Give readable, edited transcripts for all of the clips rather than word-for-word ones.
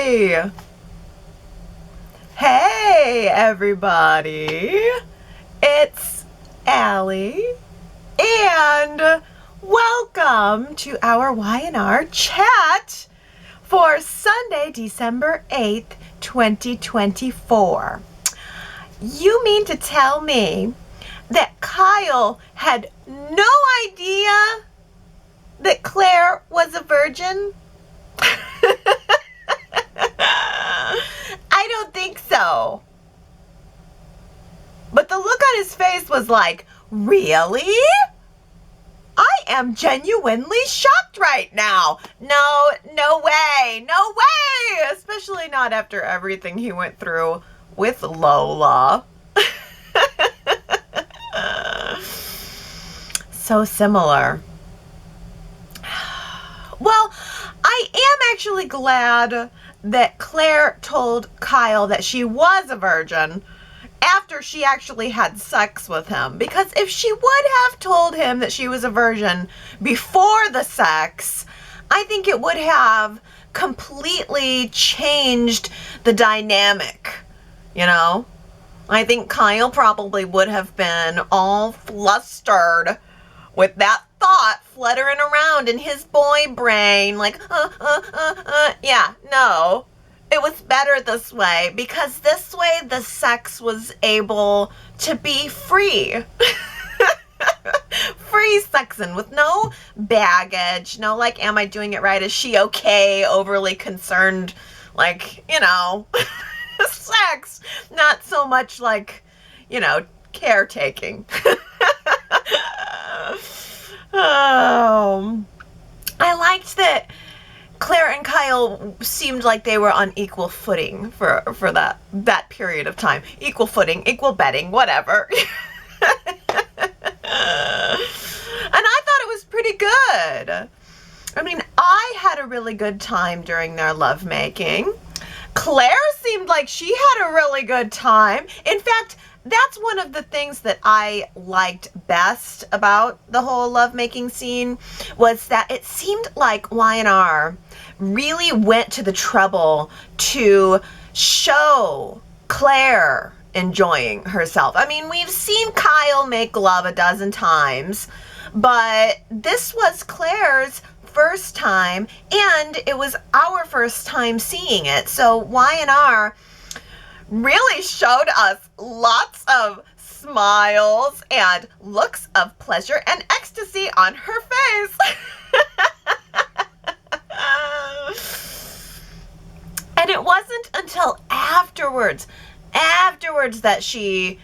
Hey! Hey, everybody! It's Allie, and welcome to our Y&R Chat for Sunday, December 8th, 2024. You mean to tell me that Kyle had no idea that Claire was a virgin? I don't think so. But the look on his face was like, really? I am genuinely shocked right now. No way. No way. Especially not after everything he went through with Lola. So similar. Well, I am actually glad that Claire told Kyle that she was a virgin after she actually had sex with him. Because if she would have told him that she was a virgin before the sex, I think it would have completely changed the dynamic, you know? I think Kyle probably would have been all flustered with that thought fluttering around in his boy brain, like, yeah, no. It was better this way, because this way the sex was able to be free. Free sexing with no baggage, no like, am I doing it right? Is she okay? Overly concerned, like, you know, sex. Not so much like, you know, caretaking. I liked that Claire and Kyle seemed like they were on equal footing for that period of time. Equal footing, equal betting, whatever. And I thought it was pretty good. I mean, I had a really good time during their lovemaking. Claire seemed like she had a really good time. In fact, that's one of the things that I liked best about the whole lovemaking scene, was that it seemed like Y&R really went to the trouble to show Claire enjoying herself. I mean, we've seen Kyle make love a dozen times, but this was Claire's first time, and it was our first time seeing it. So Y&R really showed us lots of smiles and looks of pleasure and ecstasy on her face. And it wasn't until afterwards that she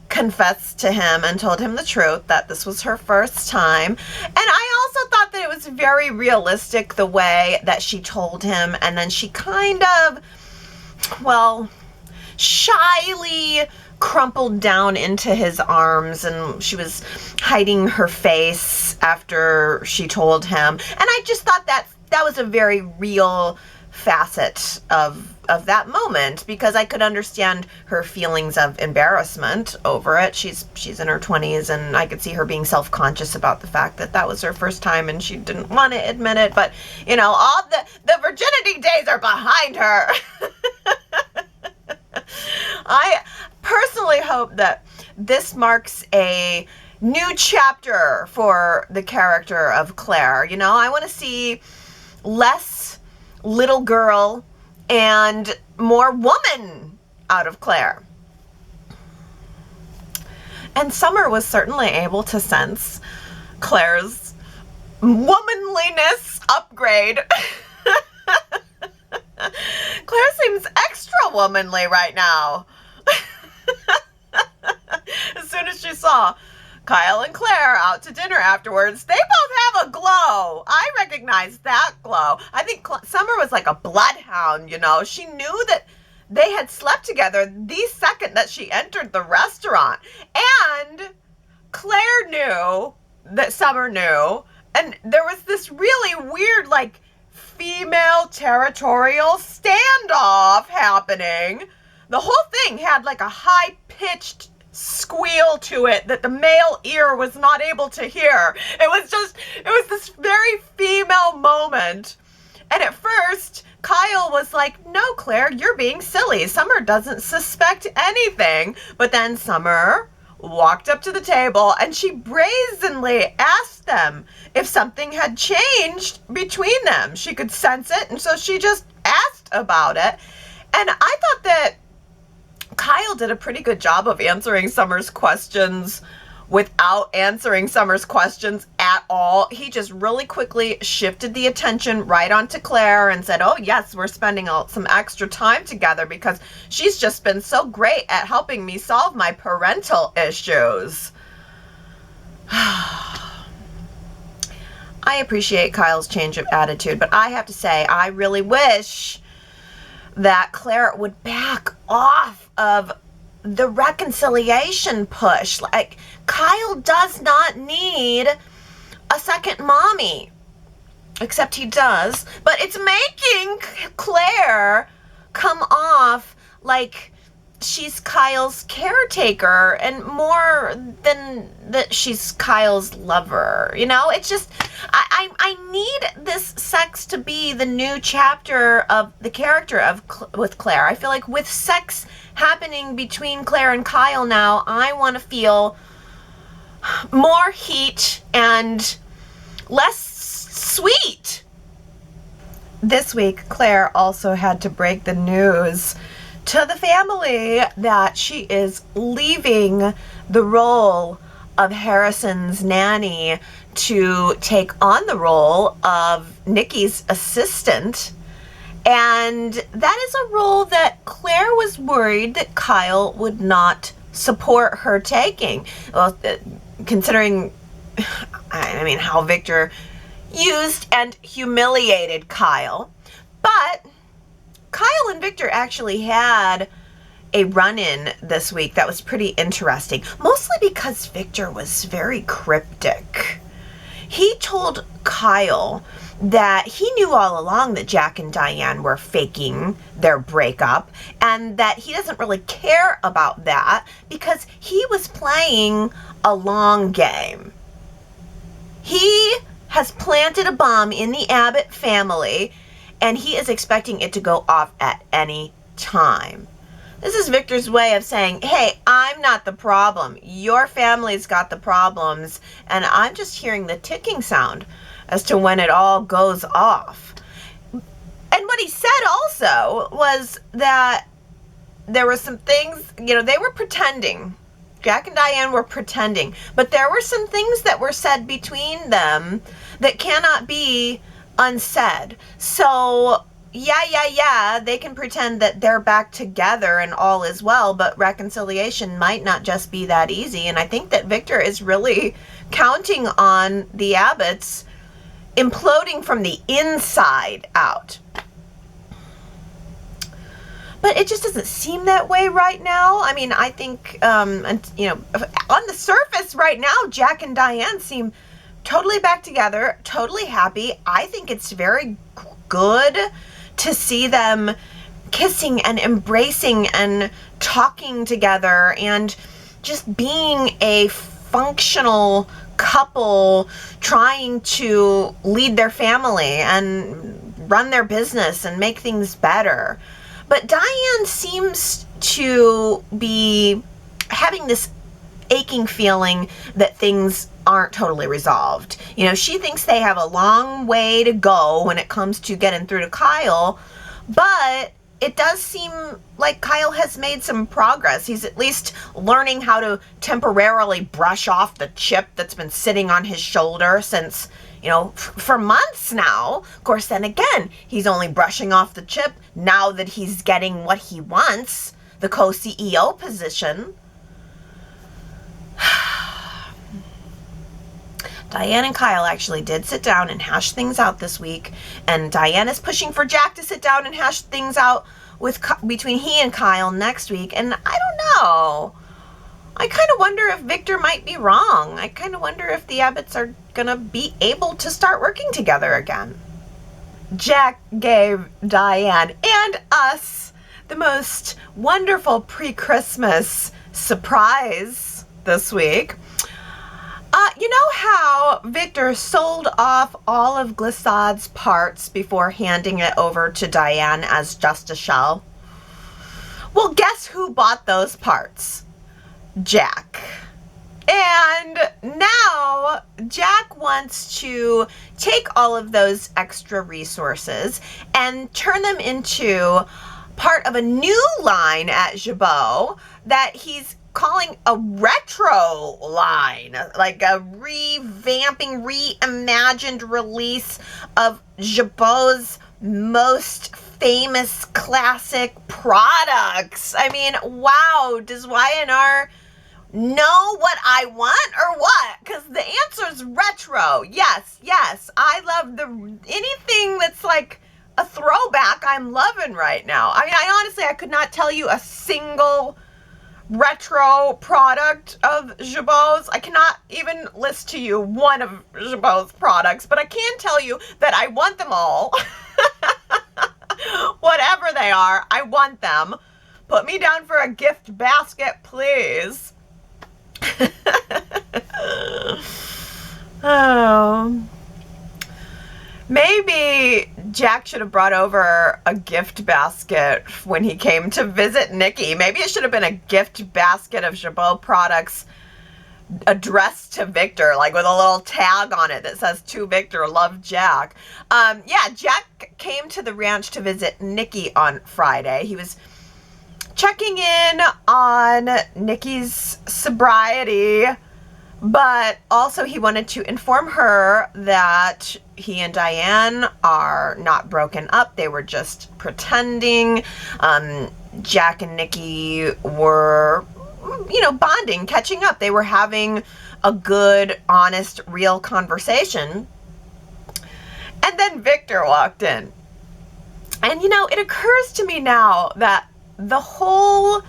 confessed to him and told him the truth, that this was her first time. And I also thought that it was very realistic the way that she told him, and then she kind of, well, shyly crumpled down into his arms, and she was hiding her face after she told him. And I just thought that was a very real facet of that moment, because I could understand her feelings of embarrassment over it. She's in her 20s, and I could see her being self-conscious about the fact that that was her first time and she didn't want to admit it. But, you know, all the virginity days are behind her. I personally hope that this marks a new chapter for the character of Claire. You know, I want to see less little girl and more woman out of Claire. And Summer was certainly able to sense Claire's womanliness upgrade. Claire seems extra womanly right now. As soon as she saw Kyle and Claire out to dinner afterwards, they both have a glow. I recognize that glow. I think Summer was like a bloodhound, you know. She knew that they had slept together the second that she entered the restaurant. And Claire knew that Summer knew. And there was this really weird, like, female territorial standoff happening. The whole thing had like a high-pitched squeal to it that the male ear was not able to hear. It was this very female moment. And at first, Kyle was like, no, Claire, you're being silly. Summer doesn't suspect anything. But then Summer walked up to the table and she brazenly asked them if something had changed between them. She could sense it, and so she just asked about it. And I thought that Kyle did a pretty good job of answering Summer's questions without answering Summer's questions at all. He just really quickly shifted the attention right onto Claire and said, oh yes, we're spending some extra time together because she's just been so great at helping me solve my parental issues. I appreciate Kyle's change of attitude, but I have to say, I really wish that Claire would back off of the reconciliation push. Like, Kyle does not need a second mommy, except he does, but it's making Claire come off like she's Kyle's caretaker and more than that she's Kyle's lover. You know, it's just, I need this sex to be the new chapter of the character of with Claire. I feel like with sex happening between Claire and Kyle now, I want to feel more heat and less sweet. This week, Claire also had to break the news to the family that she is leaving the role of Harrison's nanny to take on the role of Nikki's assistant. And that is a role that Claire was worried that Kyle would not support her taking. Well, considering, I mean, how Victor used and humiliated Kyle. But Kyle and Victor actually had a run-in this week that was pretty interesting, mostly because Victor was very cryptic. He told Kyle that he knew all along that Jack and Diane were faking their breakup and that he doesn't really care about that because he was playing a long game. He has planted a bomb in the Abbott family and he is expecting it to go off at any time. This is Victor's way of saying, hey, I'm not the problem. Your family's got the problems, and I'm just hearing the ticking sound as to when it all goes off. And what he said also was that there were some things, you know, they were pretending. Jack and Diane were pretending, but there were some things that were said between them that cannot be unsaid. So yeah, they can pretend that they're back together and all is well, but reconciliation might not just be that easy. And I think that Victor is really counting on the Abbotts imploding from the inside out. But it just doesn't seem that way right now. I mean, I think, you know, on the surface right now, Jack and Diane seem totally back together, totally happy. I think it's very good to see them kissing and embracing and talking together and just being a functional couple trying to lead their family and run their business and make things better. But Diane seems to be having this aching feeling that things aren't totally resolved. You know, she thinks they have a long way to go when it comes to getting through to Kyle, but it does seem like Kyle has made some progress. He's at least learning how to temporarily brush off the chip that's been sitting on his shoulder since, you know, for months now. Of course, then again, he's only brushing off the chip now that he's getting what he wants, the co-CEO position. Diane and Kyle actually did sit down and hash things out this week, and Diane is pushing for Jack to sit down and hash things out between he and Kyle next week, and I don't know. I kind of wonder if Victor might be wrong. I kind of wonder if the Abbotts are gonna be able to start working together again. Jack gave Diane and us the most wonderful pre-Christmas surprise this week. You know how Victor sold off all of Glissade's parts before handing it over to Diane as just a shell? Well, guess who bought those parts? Jack. And now Jack wants to take all of those extra resources and turn them into part of a new line at Jabot that he's calling a retro line, like a revamping, reimagined release of Jabot's most famous classic products. I mean, wow, does Y&R know what I want or what? Because the answer is retro. Yes, I love anything that's like a throwback. I'm loving right now. I mean, I could not tell you a single retro product of Jabot's. I cannot even list to you one of Jabot's products, but I can tell you that I want them all. Whatever they are, I want them. Put me down for a gift basket, please. Oh. Maybe Jack should have brought over a gift basket when he came to visit Nikki. Maybe it should have been a gift basket of Jabot products addressed to Victor, like with a little tag on it that says, "To Victor, love Jack." Yeah, Jack came to the ranch to visit Nikki on Friday. He was checking in on Nikki's sobriety, but also he wanted to inform her that he and Diane are not broken up. They were just pretending. Jack and Nikki were, bonding, catching up. They were having a good, honest, real conversation. And then Victor walked in. And, it occurs to me now that the whole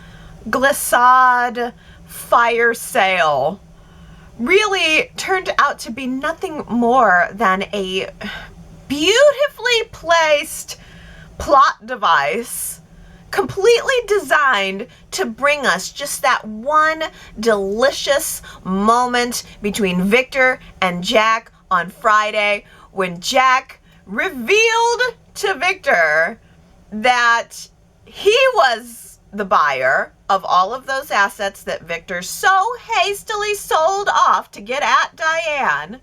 Glissade fire sale really turned out to be nothing more than a beautifully placed plot device, completely designed to bring us just that one delicious moment between Victor and Jack on Friday, when Jack revealed to Victor that he was the buyer of all of those assets that Victor so hastily sold off to get at Diane.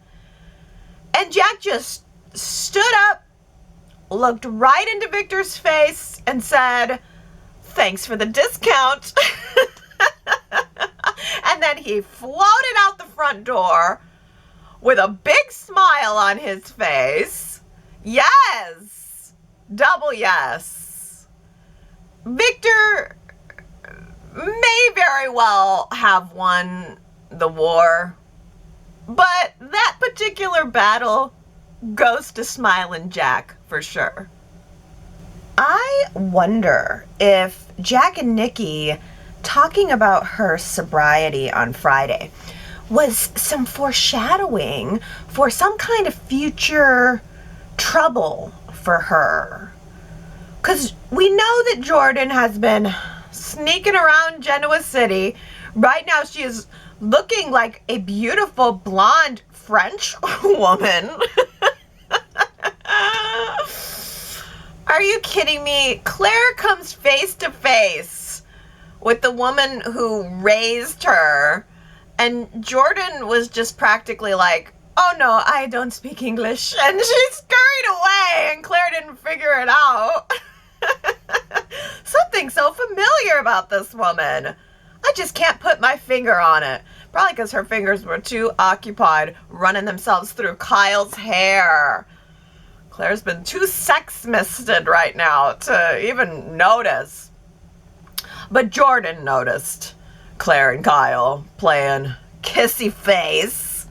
And Jack just stood up, looked right into Victor's face, and said, "Thanks for the discount." And then he floated out the front door with a big smile on his face. Yes, double yes. Victor may very well have won the war, but that particular battle goes to Smiling Jack for sure. I wonder if Jack and Nikki talking about her sobriety on Friday was some foreshadowing for some kind of future trouble for her. Because we know that Jordan has been sneaking around Genoa City. Right now she is looking like a beautiful blonde French woman. Are you kidding me? Claire comes face to face with the woman who raised her, and Jordan was just practically like, "Oh no, I don't speak English," and she scurried away, and Claire didn't figure it out. Something so familiar about this woman. I just can't put my finger on it. Probably because her fingers were too occupied running themselves through Kyle's hair. Claire's been too sex-misted right now to even notice. But Jordan noticed Claire and Kyle playing kissy face.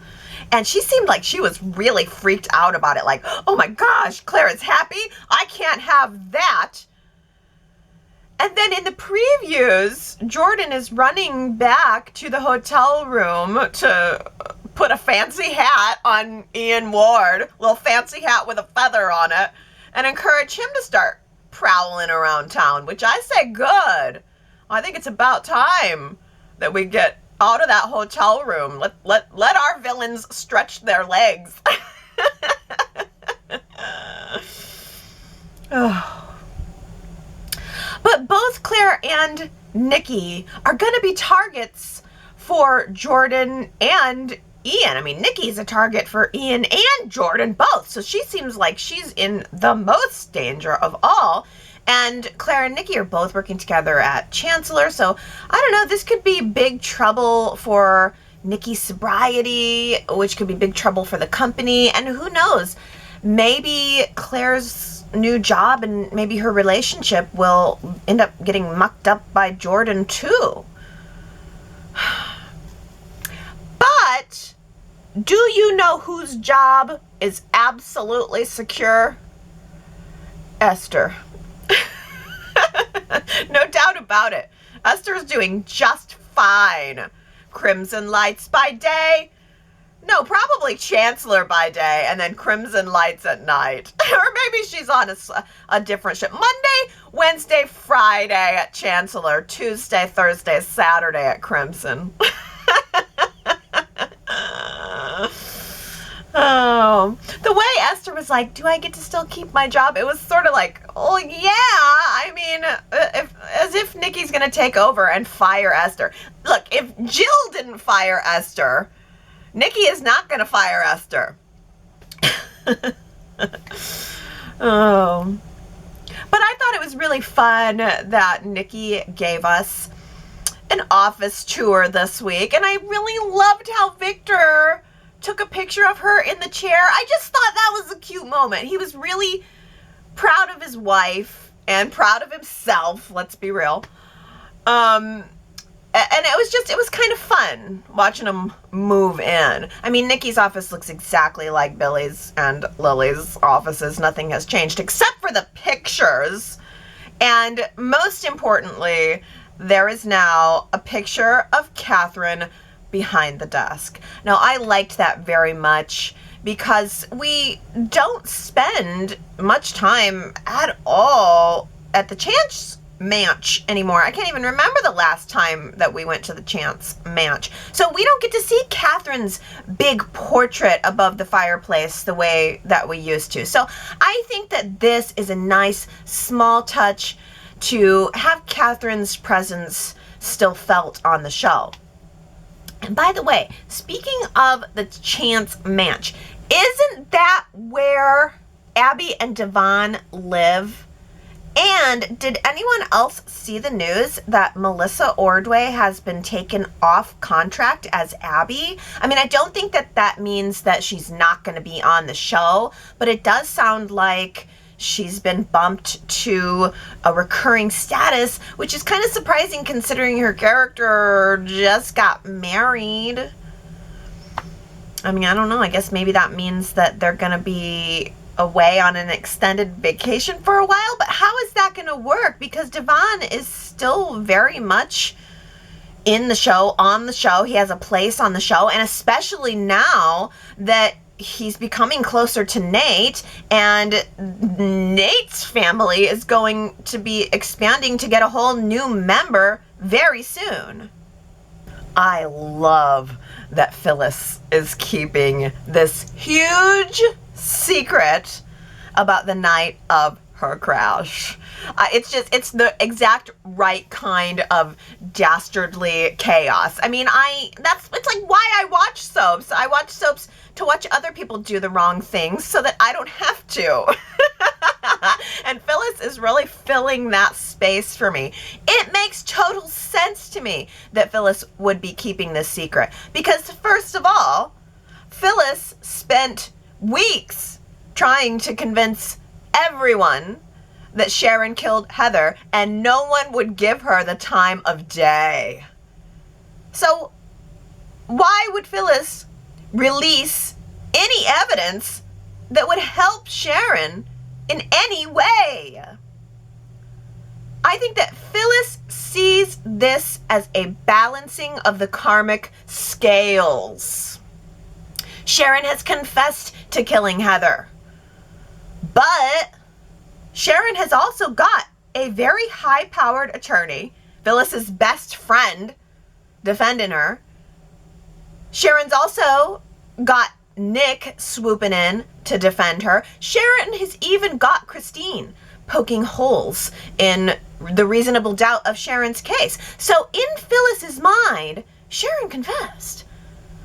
And she seemed like she was really freaked out about it. Like, oh my gosh, Claire is happy? I can't have that. And then in the previews, Jordan is running back to the hotel room to put a fancy hat on Ian Ward, a little fancy hat with a feather on it, and encourage him to start prowling around town, which I say good. I think it's about time that we get out of that hotel room. Let our villains stretch their legs. But both Claire and Nikki are going to be targets for Jordan and Ian. I mean, Nikki's a target for Ian and Jordan both. So she seems like she's in the most danger of all. And Claire and Nikki are both working together at Chancellor. So I don't know, this could be big trouble for Nikki's sobriety, which could be big trouble for the company. And who knows, maybe Claire's new job and maybe her relationship will end up getting mucked up by Jordan too. But do you know whose job is absolutely secure? Esther. No doubt about it. Esther's doing just fine. Crimson Lights by day. No, probably Chancellor by day, and then Crimson Lights at night. Or maybe she's on a different ship. Monday, Wednesday, Friday at Chancellor. Tuesday, Thursday, Saturday at Crimson. Oh, the way Esther was like, do I get to still keep my job? It was sort of like, oh yeah, I mean, as if Nikki's going to take over and fire Esther. Look, if Jill didn't fire Esther, Nikki is not going to fire Esther. Oh. But I thought it was really fun that Nikki gave us an office tour this week. And I really loved how Victor took a picture of her in the chair. I just thought that was a cute moment. He was really proud of his wife and proud of himself. Let's be real. And it was kind of fun watching him move in. I mean, Nikki's office looks exactly like Billy's and Lily's offices. Nothing has changed except for the pictures. And most importantly, there is now a picture of Catherine behind the desk. Now, I liked that very much because we don't spend much time at all at the Chance Manch anymore. I can't even remember the last time that we went to the Chance Manch. So we don't get to see Catherine's big portrait above the fireplace the way that we used to. So I think that this is a nice small touch to have Catherine's presence still felt on the show. And by the way, speaking of the Chance Manch, isn't that where Abby and Devon live? And did anyone else see the news that Melissa Ordway has been taken off contract as Abby? I mean, I don't think that that means that she's not going to be on the show, but it does sound like she's been bumped to a recurring status, which is kind of surprising considering her character just got married. I mean, I don't know. I guess maybe that means that they're going to be away on an extended vacation for a while, but how is that going to work? Because Devon is still very much in the show, on the show. He has a place on the show, and especially now that he's becoming closer to Nate, and Nate's family is going to be expanding to get a whole new member very soon. I love that Phyllis is keeping this huge secret about the night of her crash. It's the exact right kind of dastardly chaos. I mean, it's like why I watch soaps. I watch soaps to watch other people do the wrong things so that I don't have to. And Phyllis is really filling that space for me. It makes total sense to me that Phyllis would be keeping this secret. Because first of all, Phyllis spent weeks trying to convince everyone that Sharon killed Heather, and no one would give her the time of day. So why would Phyllis release any evidence that would help Sharon in any way? I think that Phyllis sees this as a balancing of the karmic scales. Sharon has confessed to killing Heather, but Sharon has also got a very high-powered attorney, Phyllis's best friend, defending her. Sharon's also got Nick swooping in to defend her. Sharon has even got Christine poking holes in the reasonable doubt of Sharon's case. So in Phyllis's mind, Sharon confessed.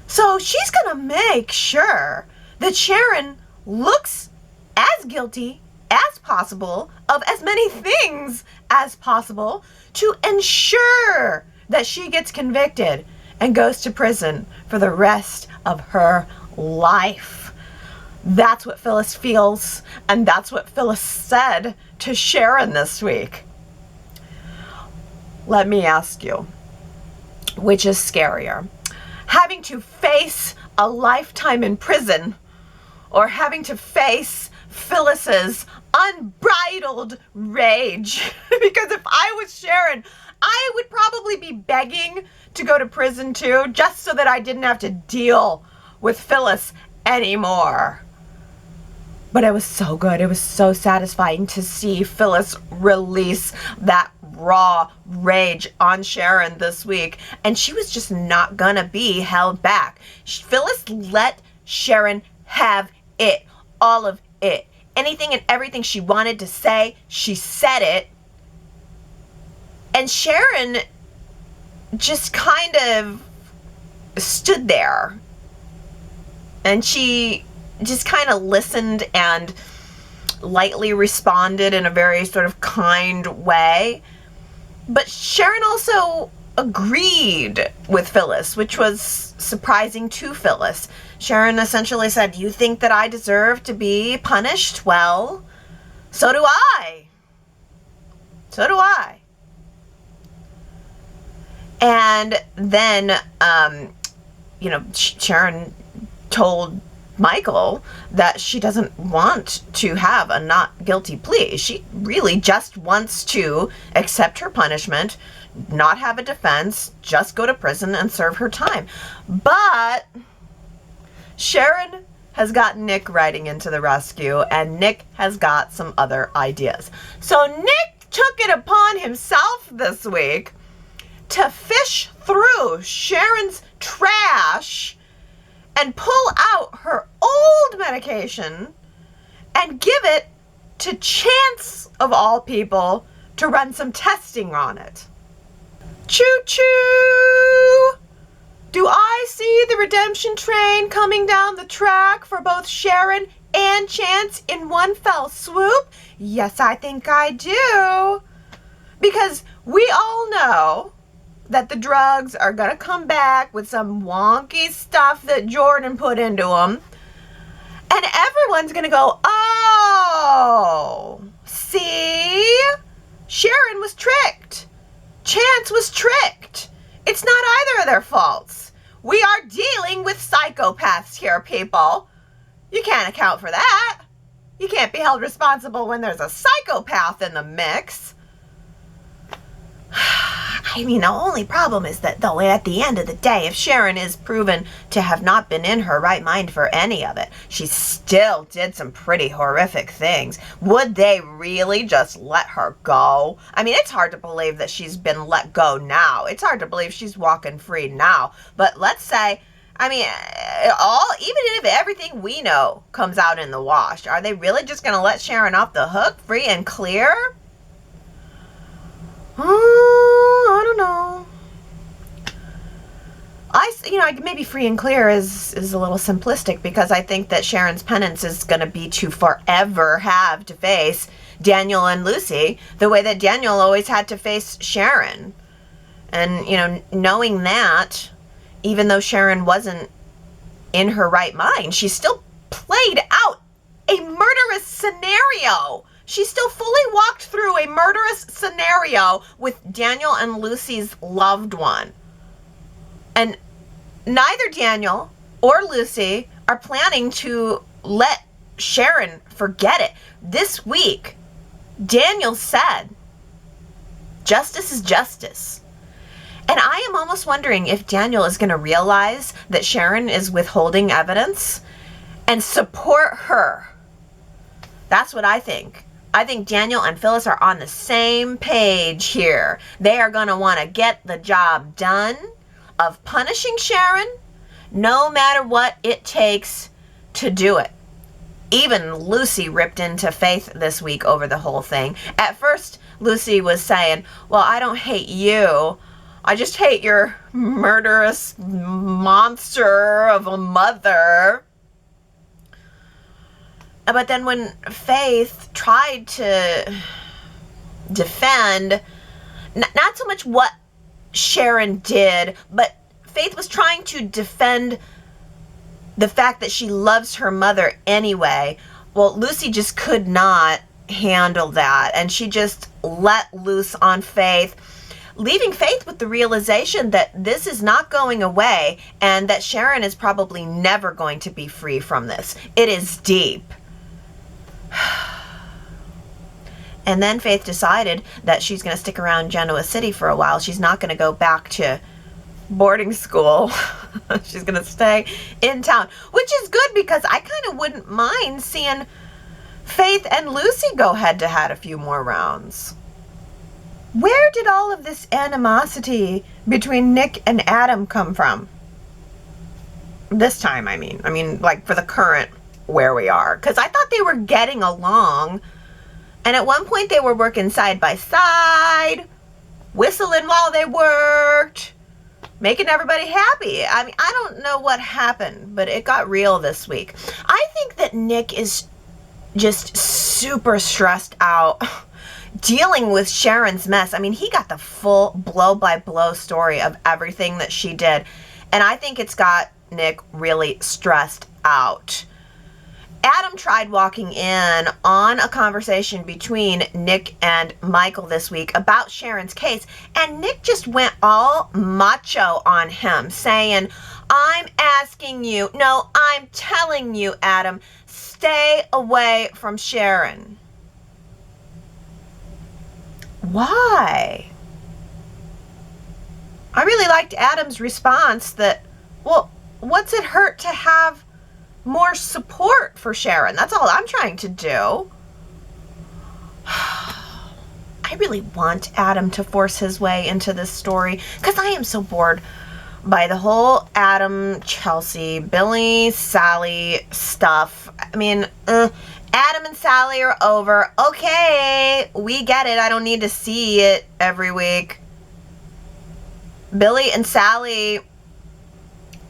So she's gonna make sure that Sharon looks as guilty as possible of as many things as possible to ensure that she gets convicted and goes to prison for the rest of her life. That's what Phyllis feels, and that's what Phyllis said to Sharon this week. Let me ask you, which is scarier? Having to face a lifetime in prison or having to face Phyllis's unbridled rage? Because if I was Sharon, I would probably be begging to go to prison too, just so that I didn't have to deal with Phyllis anymore. But it was so good. It was so satisfying to see Phyllis release that raw rage on Sharon this week. And she was just not gonna be held back. Phyllis let Sharon have it, all of it. Anything and everything she wanted to say, she said it. And Sharon just kind of stood there. And she just kind of listened and lightly responded in a very sort of kind way. But Sharon also agreed with Phyllis, which was surprising to Phyllis. Sharon essentially said, "You think that I deserve to be punished? Well, so do I. So do I." And then, Sharon told Michael that she doesn't want to have a not guilty plea. She really just wants to accept her punishment, not have a defense, just go to prison and serve her time. But Sharon has got Nick riding into the rescue, and Nick has got some other ideas. So Nick took it upon himself this week to fish through Sharon's trash and pull out her old medication and give it to Chance, of all people, to run some testing on it. Choo-choo! Do I see the redemption train coming down the track for both Sharon and Chance in one fell swoop? Yes, I think I do. Because we all know that the drugs are gonna come back with some wonky stuff that Jordan put into them. And everyone's gonna go, "Oh, see? Sharon was tricked. Chance was tricked. It's not either of their faults. We are dealing with psychopaths here, people. You can't account for that. You can't be held responsible when there's a psychopath in the mix." I mean, the only problem is that, though, at the end of the day, if Sharon is proven to have not been in her right mind for any of it, she still did some pretty horrific things. Would they really just let her go? I mean, it's hard to believe that she's been let go now. It's hard to believe she's walking free now. But let's say, I mean, even if everything we know comes out in the wash, are they really just going to let Sharon off the hook, free and clear? I don't know. Maybe free and clear is a little simplistic, because I think that Sharon's penance is going to be to forever have to face Daniel and Lucy the way that Daniel always had to face Sharon. And, knowing that, even though Sharon wasn't in her right mind, she still played out a murderous scenario. She still fully walked through a murderous scenario with Daniel and Lucy's loved one. And neither Daniel or Lucy are planning to let Sharon forget it. This week, Daniel said, "Justice is justice." And I am almost wondering if Daniel is going to realize that Sharon is withholding evidence and support her. That's what I think. I think Daniel and Phyllis are on the same page here. They are going to want to get the job done of punishing Sharon no matter what it takes to do it. Even Lucy ripped into Faith this week over the whole thing. At first, Lucy was saying, well, I don't hate you. I just hate your murderous monster of a mother. But then when Faith tried to defend, not so much what Sharon did, but Faith was trying to defend the fact that she loves her mother anyway. Well, Lucy just could not handle that, and she just let loose on Faith, leaving Faith with the realization that this is not going away and that Sharon is probably never going to be free from this. It is deep. And then Faith decided that she's going to stick around Genoa City for a while. She's not going to go back to boarding school. She's going to stay in town, which is good because I kind of wouldn't mind seeing Faith and Lucy go head to head a few more rounds. Where did all of this animosity between Nick and Adam come from? This time, I mean, like for the current where we are. Because I thought they were getting along. And at one point they were working side by side, whistling while they worked, making everybody happy. I mean, I don't know what happened, but it got real this week. I think that Nick is just super stressed out dealing with Sharon's mess. I mean, he got the full blow-by-blow story of everything that she did. And I think it's got Nick really stressed out. Adam tried walking in on a conversation between Nick and Michael this week about Sharon's case, and Nick just went all macho on him, saying, I'm asking you, no, I'm telling you, Adam, stay away from Sharon. Why? I really liked Adam's response that, well, what's it hurt to have more support for Sharon? That's all I'm trying to do. I really want Adam to force his way into this story because I am so bored by the whole Adam, Chelsea, Billy, Sally stuff. I mean, Adam and Sally are over. Okay, we get it. I don't need to see it every week. Billy and Sally,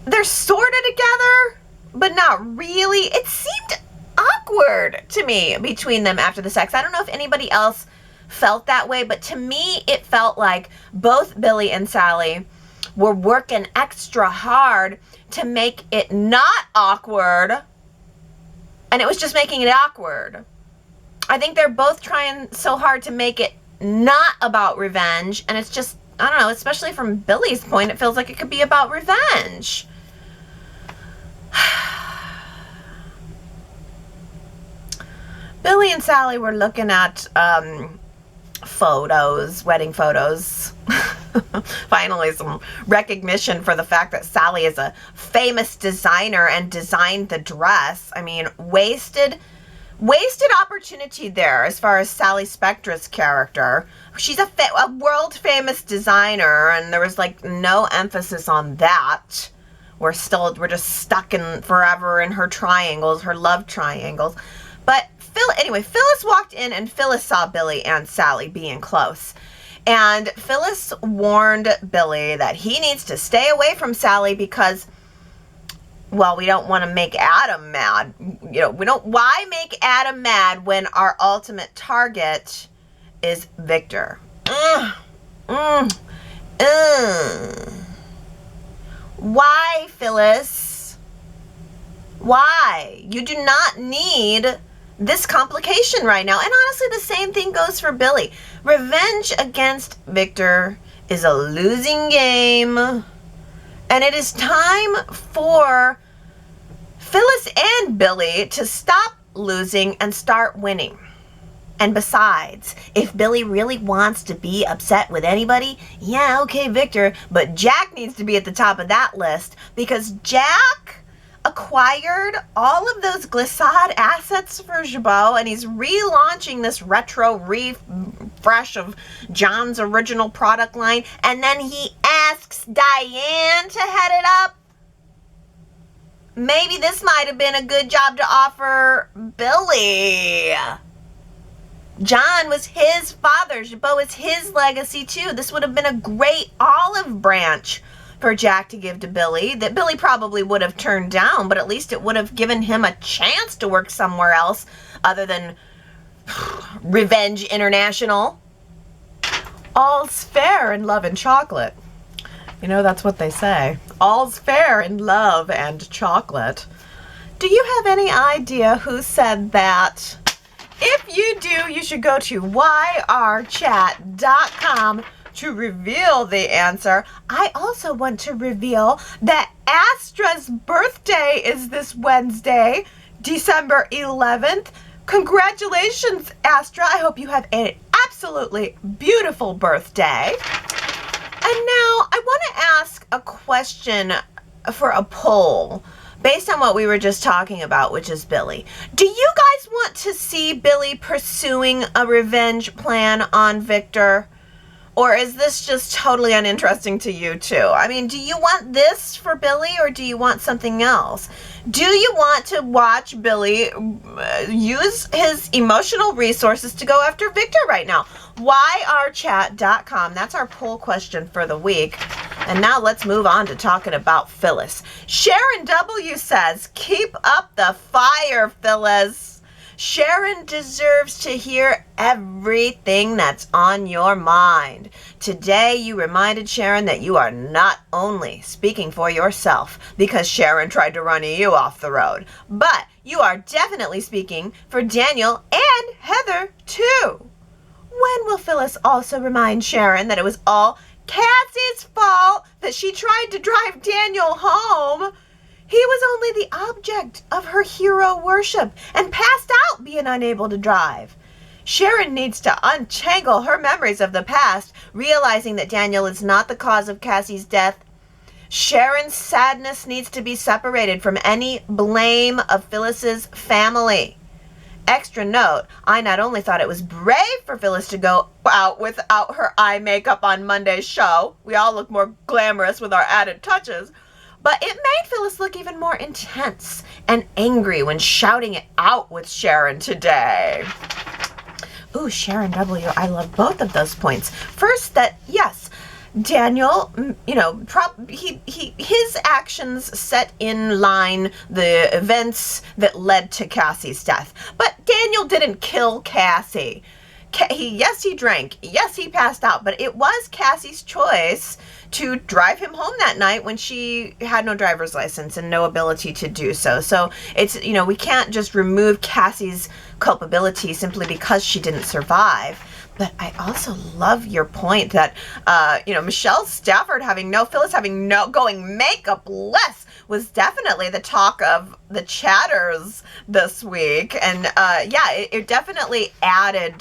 they're sort of together, but not really. It seemed awkward to me between them after the sex. I don't know if anybody else felt that way, but to me, it felt like both Billy and Sally were working extra hard to make it not awkward, and it was just making it awkward. I think they're both trying so hard to make it not about revenge, and it's just, I don't know, especially from Billy's point, it feels like it could be about revenge. Billy and Sally were looking at photos, wedding photos. Finally, some recognition for the fact that Sally is a famous designer and designed the dress. I mean, wasted opportunity there as far as Sally Spectra's character. She's a world famous designer, and there was like no emphasis on that. We're just stuck in forever in her triangles, her love triangles. But Phyllis walked in, and Phyllis saw Billy and Sally being close. And Phyllis warned Billy that he needs to stay away from Sally because, well, we don't want to make Adam mad. You know, why make Adam mad when our ultimate target is Victor? Why, Phyllis? Why? You do not need this complication right now. And honestly, the same thing goes for Billy. Revenge against Victor is a losing game. And it is time for Phyllis and Billy to stop losing and start winning. And besides, if Billy really wants to be upset with anybody, yeah, okay, Victor, but Jack needs to be at the top of that list because Jack acquired all of those Glissade assets for Jabot, and he's relaunching this retro refresh of John's original product line, and then he asks Diane to head it up. maybe this might have been a good job to offer Billy. John was his father. Jabot is his legacy too. This would have been a great olive branch for Jack to give to Billy that Billy probably would have turned down, but at least it would have given him a chance to work somewhere else other than Revenge International. All's fair in love and chocolate. You know, that's what they say. All's fair in love and chocolate. Do you have any idea who said that? If you do, you should go to yrchat.com to reveal the answer. I also want to reveal that Astra's birthday is this Wednesday, December 11th. Congratulations, Astra. I hope you have an absolutely beautiful birthday. And now I want to ask a question for a poll based on what we were just talking about, which is Billy. Do you guys want to see Billy pursuing a revenge plan on Victor? Or is this just totally uninteresting to you too? I mean, do you want this for Billy or do you want something else? Do you want to watch Billy use his emotional resources to go after Victor right now? YRChat.com. That's our poll question for the week. And now let's move on to talking about Phyllis. Sharon W. says, keep up the fire, Phyllis. Sharon deserves to hear everything that's on your mind. Today, you reminded Sharon that you are not only speaking for yourself because Sharon tried to run you off the road, but you are definitely speaking for Daniel and Heather, too. When will Phyllis also remind Sharon that it was all Cassie's fault that she tried to drive Daniel home? He was only the object of her hero worship and passed out being unable to drive. Sharon needs to untangle her memories of the past, realizing that Daniel is not the cause of Cassie's death. Sharon's sadness needs to be separated from any blame of Phyllis's family. Extra note, I not only thought it was brave for Phyllis to go out without her eye makeup on Monday's show, we all look more glamorous with our added touches, but it made Phyllis look even more intense and angry when shouting it out with Sharon today. Ooh, Sharon W., I love both of those points. First, that, yes, Daniel, you know, his actions set in line the events that led to Cassie's death. But Daniel didn't kill Cassie. Yes, he drank. Yes, he passed out. But it was Cassie's choice to drive him home that night when she had no driver's license and no ability to do so. So it's, you know, we can't just remove Cassie's culpability simply because she didn't survive. But I also love your point that, you know, Michelle Stafford Phyllis having no going makeup-less was definitely the talk of the chatters this week. And yeah, it definitely added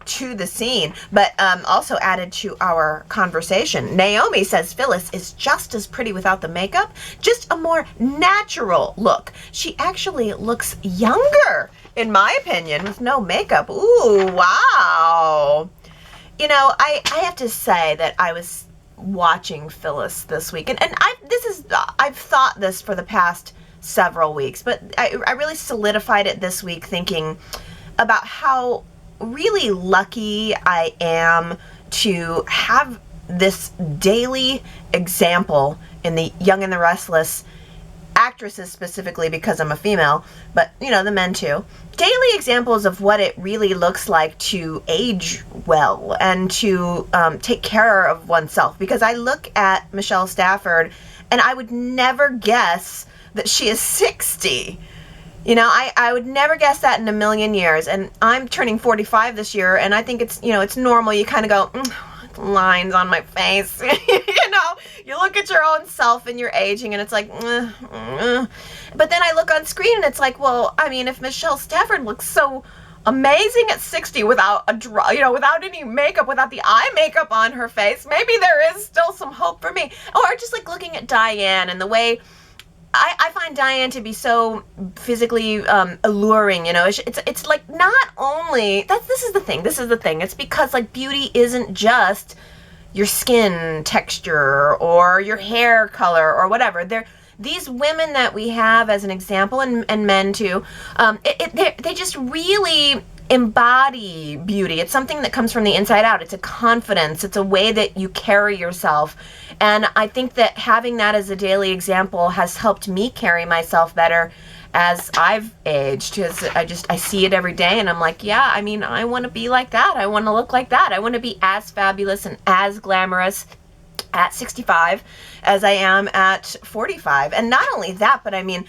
to the scene, but also added to our conversation. Naomi says Phyllis is just as pretty without the makeup, just a more natural look. She actually looks younger, in my opinion, with no makeup. Ooh, wow. You know, I have to say that I was watching Phyllis this week, and I've thought this for the past several weeks, but I really solidified it this week thinking about how really lucky I am to have this daily example in the Young and the Restless, actresses specifically because I'm a female, but you know, the men too. Daily examples of what it really looks like to age well and to take care of oneself, because I look at Michelle Stafford and I would never guess that she is 60. You know, I would never guess that in a million years. And I'm turning 45 this year, and I think it's, you know, it's normal. You kind of go, lines on my face. You know, you look at your own self and you're aging, and it's like, But then I look on screen, and it's like, well, I mean, if Michelle Stafford looks so amazing at 60 without without any makeup, without the eye makeup on her face, maybe there is still some hope for me. Or just like looking at Diane and the way I find Diane to be so physically alluring, you know. It's like not only this is the thing. It's because like beauty isn't just your skin texture or your hair color or whatever. these women that we have as an example, and men too, they just really embody beauty. It's something that comes from the inside out. It's a confidence. It's a way that you carry yourself. And I think that having that as a daily example has helped me carry myself better as I've aged, because I see it every day and I'm like, yeah, I mean, I want to be like that. I want to look like that. I want to be as fabulous and as glamorous at 65 as I am at 45. And not only that, but I mean,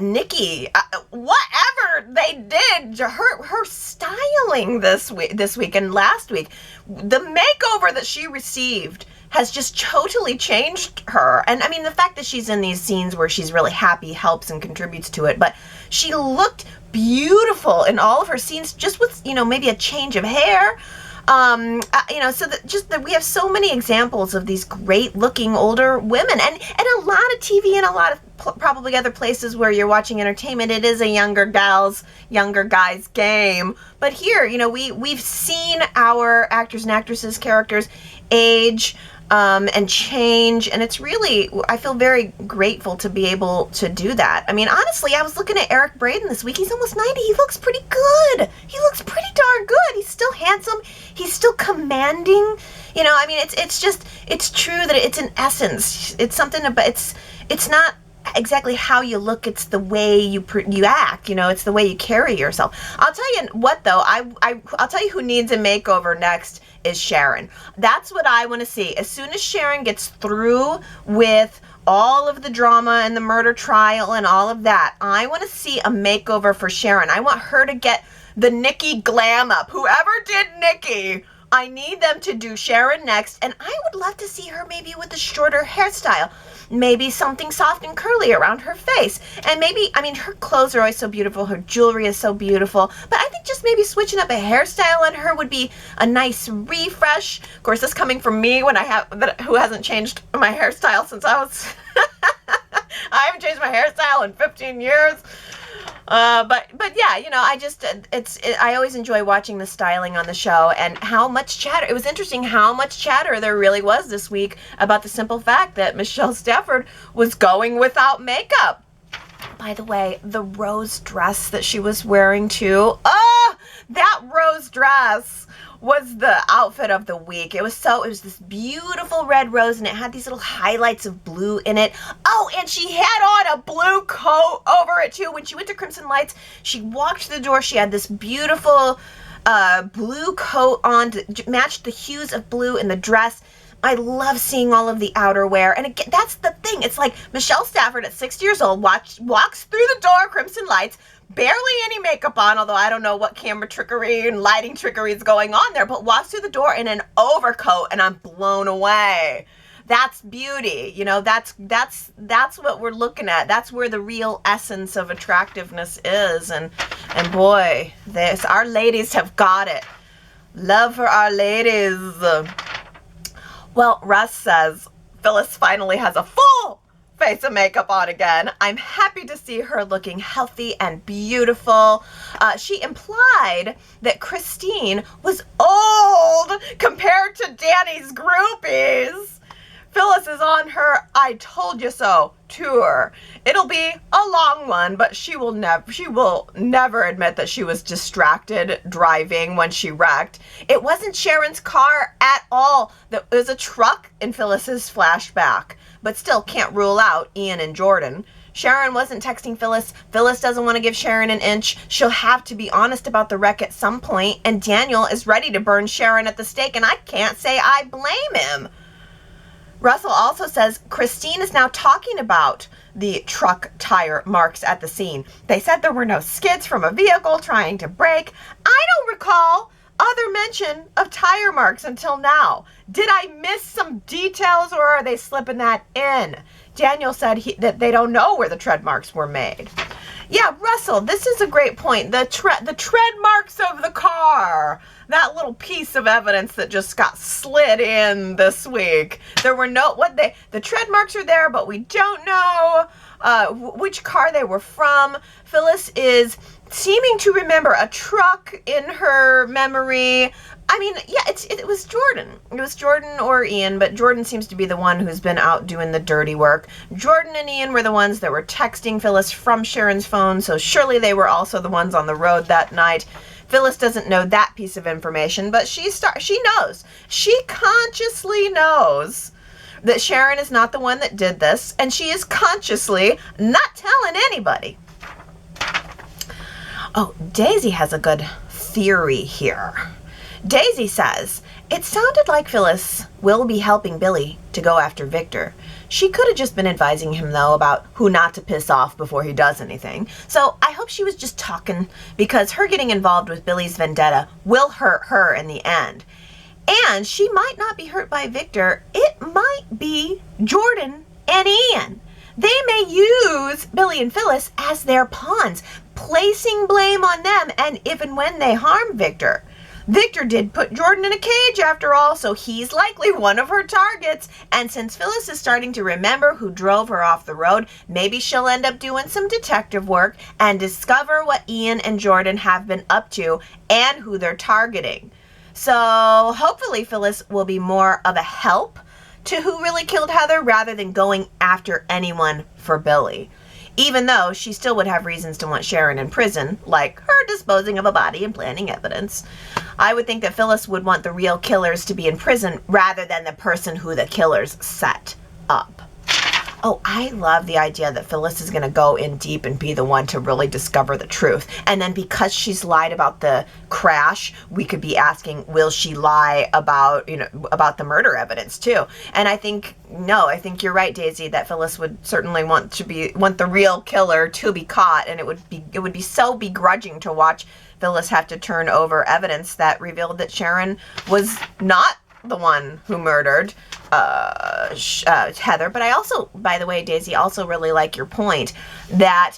Nikki, whatever they did, her styling this week and last week, the makeover that she received has just totally changed her. And I mean, the fact that she's in these scenes where she's really happy helps and contributes to it, but she looked beautiful in all of her scenes, just with, maybe a change of hair. So that we have so many examples of these great looking older women, and a lot of TV and a lot of probably other places where you're watching entertainment, it is a younger guys game. But here, we've seen our actors and actresses, characters age, and change, and it's really, I feel very grateful to be able to do that. I mean, honestly, I was looking at Eric Braeden this week. He's almost 90. He looks pretty good. He looks pretty darn good. He's still handsome. He's still commanding. I mean, it's true that it's an essence. It's something about, it's not exactly how you look, it's the way you act, it's the way you carry yourself. I'll tell you what though, I'll tell you who needs a makeover next is Sharon. That's what I want to see. As soon as Sharon gets through with all of the drama and the murder trial and all of that, I want to see a makeover for Sharon. I want her to get the Nikki glam up. Whoever did Nikki, I need them to do Sharon next, and I would love to see her maybe with a shorter hairstyle. Maybe something soft and curly around her face. And maybe, I mean, her clothes are always so beautiful. Her jewelry is so beautiful. But I think just maybe switching up a hairstyle on her would be a nice refresh. Of course, this coming from me who hasn't changed my hairstyle since I was... I haven't changed my hairstyle in 15 years. But yeah, I always enjoy watching the styling on the show and how much chatter. It was interesting how much chatter there really was this week about the simple fact that Michelle Stafford was going without makeup. By the way, the rose dress that she was wearing too. That rose dress was the outfit of the week. It was this beautiful red rose, and it had these little highlights of blue in it. Oh, and she had on a blue coat over it too. When she went to Crimson Lights, she walked through the door. She had this beautiful blue coat on to match the hues of blue in the dress. I love seeing all of the outerwear. And again, that's the thing. It's like Michelle Stafford at 60 years old walks through the door, Crimson Lights, barely any makeup on, although I don't know what camera trickery and lighting trickery is going on there, but walks through the door in an overcoat, and I'm blown away. That's beauty. That's what we're looking at. That's where the real essence of attractiveness is. And boy, our ladies have got it. Love for our ladies. Well, Russ says Phyllis finally has a full face of makeup on again. I'm happy to see her looking healthy and beautiful. She implied that Christine was old compared to Danny's groupies. Phyllis is on her I told you so tour. It'll be a long one, but she will never admit that she was distracted driving when she wrecked. It wasn't Sharon's car at all. It was a truck in Phyllis's flashback, but still can't rule out Ian and Jordan. Sharon wasn't texting Phyllis. Phyllis doesn't want to give Sharon an inch. She'll have to be honest about the wreck at some point, and Daniel is ready to burn Sharon at the stake, and I can't say I blame him. Russell also says Christine is now talking about the truck tire marks at the scene. They said there were no skids from a vehicle trying to brake. I don't recall other mention of tire marks until now. Did I miss some details, or are they slipping that in? Daniel said that they don't know where the tread marks were made. Yeah, Russell, this is a great point. The tread marks of the car. That little piece of evidence that just got slid in this week. There were the tread marks are there, but we don't know which car they were from. Phyllis is seeming to remember a truck in her memory. I mean, yeah, it was Jordan. It was Jordan or Ian, but Jordan seems to be the one who's been out doing the dirty work. Jordan and Ian were the ones that were texting Phyllis from Sharon's phone, so surely they were also the ones on the road that night. Phyllis doesn't know that piece of information, but she knows. She consciously knows that Sharon is not the one that did this, and she is consciously not telling anybody. Oh, Daisy has a good theory here. Daisy says, it sounded like Phyllis will be helping Billy to go after Victor. She could have just been advising him, though, about who not to piss off before he does anything. So I hope she was just talking, because her getting involved with Billy's vendetta will hurt her in the end. And she might not be hurt by Victor. It might be Jordan and Ian. They may use Billy and Phyllis as their pawns, placing blame on them and if and when they harm Victor. Victor did put Jordan in a cage after all, so he's likely one of her targets. And since Phyllis is starting to remember who drove her off the road, maybe she'll end up doing some detective work and discover what Ian and Jordan have been up to and who they're targeting. So hopefully Phyllis will be more of a help to who really killed Heather rather than going after anyone for Billy. Even though she still would have reasons to want Sharon in prison, like her disposing of a body and planting evidence. I would think that Phyllis would want the real killers to be in prison rather than the person who the killers set up. Oh, I love the idea that Phyllis is going to go in deep and be the one to really discover the truth. And then because she's lied about the crash, we could be asking, will she lie about, about the murder evidence too? And I think you're right, Daisy, that Phyllis would certainly want the real killer to be caught. And it would be so begrudging to watch Phyllis have to turn over evidence that revealed that Sharon was not the one who murdered Heather. But I also, by the way, Daisy, also really like your point that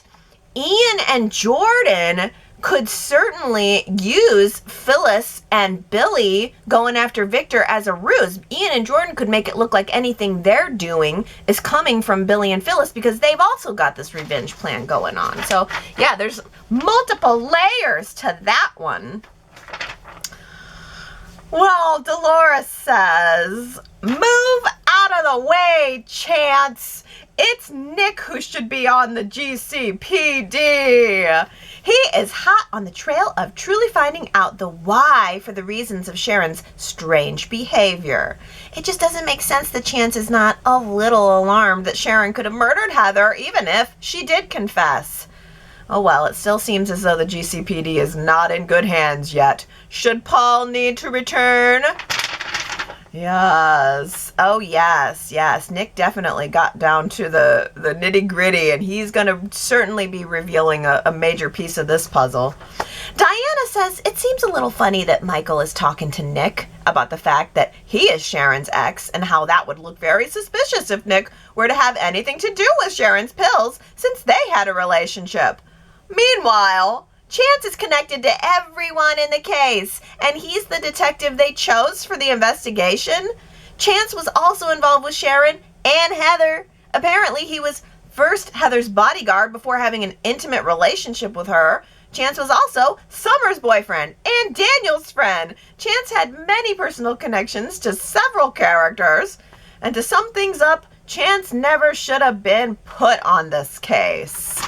Ian and Jordan could certainly use Phyllis and Billy going after Victor as a ruse. Ian and Jordan could make it look like anything they're doing is coming from Billy and Phyllis because they've also got this revenge plan going on. So yeah, there's multiple layers to that one. Well, Dolores says, move out of the way, Chance. It's Nick who should be on the GCPD. He is hot on the trail of truly finding out the why for the reasons of Sharon's strange behavior. It just doesn't make sense that Chance is not a little alarmed that Sharon could have murdered Heather, even if she did confess. Oh well, it still seems as though the GCPD is not in good hands yet. Should Paul need to return? Yes. Oh, yes. Nick definitely got down to the nitty-gritty, and he's going to certainly be revealing a major piece of this puzzle. Diana says, it seems a little funny that Michael is talking to Nick about the fact that he is Sharon's ex and how that would look very suspicious if Nick were to have anything to do with Sharon's pills since they had a relationship. Meanwhile, Chance is connected to everyone in the case, and he's the detective they chose for the investigation. Chance was also involved with Sharon and Heather. Apparently, he was first Heather's bodyguard before having an intimate relationship with her. Chance was also Summer's boyfriend and Daniel's friend. Chance had many personal connections to several characters. And to sum things up, Chance never should have been put on this case.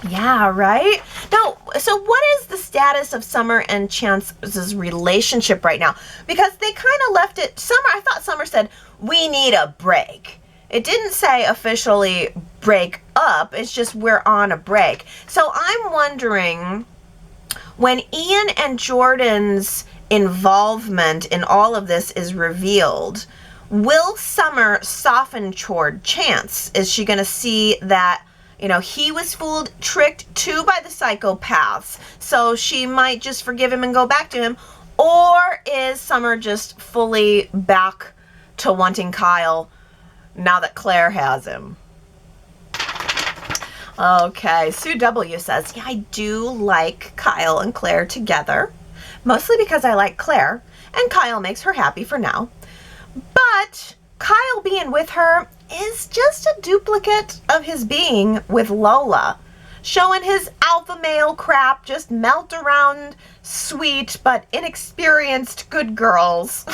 Yeah, right? Now, so what is the status of Summer and Chance's relationship right now? Because they kind of left it, I thought Summer said, we need a break. It didn't say officially break up, it's just we're on a break. So I'm wondering, when Ian and Jordan's involvement in all of this is revealed, will Summer soften toward Chance? Is she going to see that he was fooled, tricked too by the psychopaths, so she might just forgive him and go back to him? Or is Summer just fully back to wanting Kyle now that Claire has him? Okay, Sue W says, yeah, I do like Kyle and Claire together, mostly because I like Claire, and Kyle makes her happy for now. But Kyle being with her is just a duplicate of his being with Lola. showing his alpha male crap, just melt around sweet but inexperienced good girls.